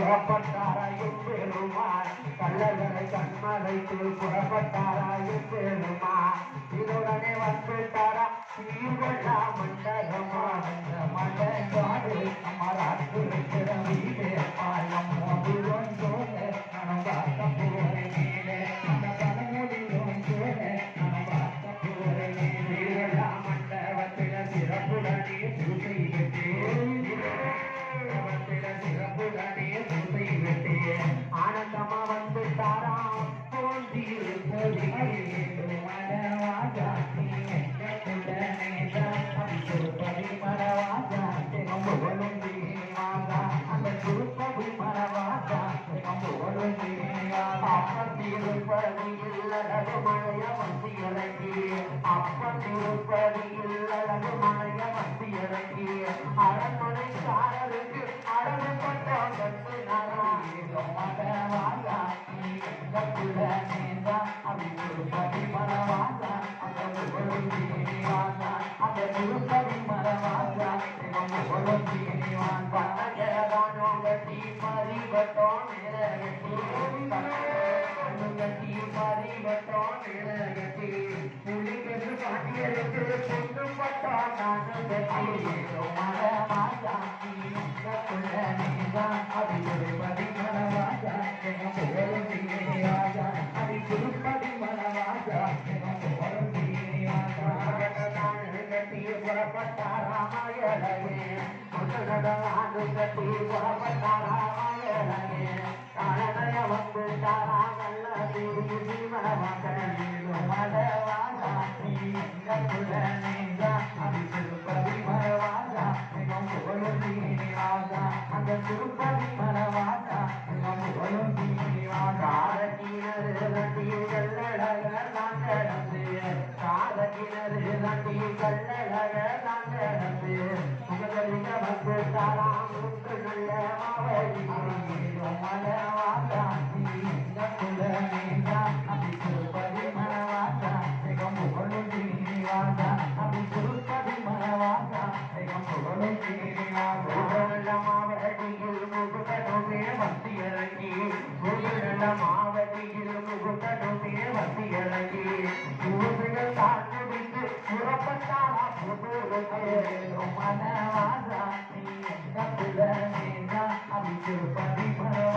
புறப்பட்டாராயும் பெருமாள் கள்ளர்களை கண்மலைக்கு புறப்பட்டாராயும் பெருமாள் இதோடனே வந்துட்டாரா தீவெள்ளா மண்டகமா மண்டகாடு அமராட்டு வைக்கிற வீடு பாலம் மோதிரும் சோழ நம் பார்த்த போரை மேலே அந்த பழமொழியும் சோழ நம் பார்த்த போரை மேலே மண்டபத்தில சிறப்புடனே பூசை விட்டு சிறப்புடனே பூசை விட்டு ஆனந்தமா வந்துட்டாராம் தோன்றியில் மழைய வந்து இறங்கி அப்பன் திருப்பதியில் அழகு மழைய வந்து இறங்கி அரண்மனைக்காரருக்கு அழகு பட்டம் கட்டுனாரா அப்படி திருப்பதி மரவாசா அந்த திருப்பதி மரவாசா பட்டகரானோ கட்டி பறிவட்டோம் கட்டி பறிவட்டோம் புலிக்கு பாட்டியலுக்கு கொண்டு பட்டோம் நானும் கட்டி மரவாசா அது திருப்பதி மரவாசா அது திருப்பதி மரவாசா கட்டி புறப்பட்டாராமாயணே ஆண்டு கட்டி புறப்பட்டாராமாயணே காலனைய வந்து தாராங்கல்ல மரவாசி அது திருப்பதி மரவாசா அந்த திருப்பதி மரவாசா காரக்கிணறு நட்டியில் கல்லழகர் நான் கிடந்து காரக்கிணறு நட்டியில் கல்லழகர் நான் கிடந்து முகதலிக வந்து தாராம் நல்ல மாவழி மலவாசாசி அப்படி திருப்பதி மரவாசா புகழும் சீனிவாசா அப்படி திருப்பதி மரவாசா புகழும் சீனிவாசா மாவடியில் முகுகனுமே வந்து இறங்கி முகுநல மாவடியில் முகுகனுமே வந்து இறங்கி ஊர்கள் தாழ்ந்து விட்டு புறப்பட்டாரா புதுருக்கு மனவாசா அப்படி திருப்பதி மரவாசா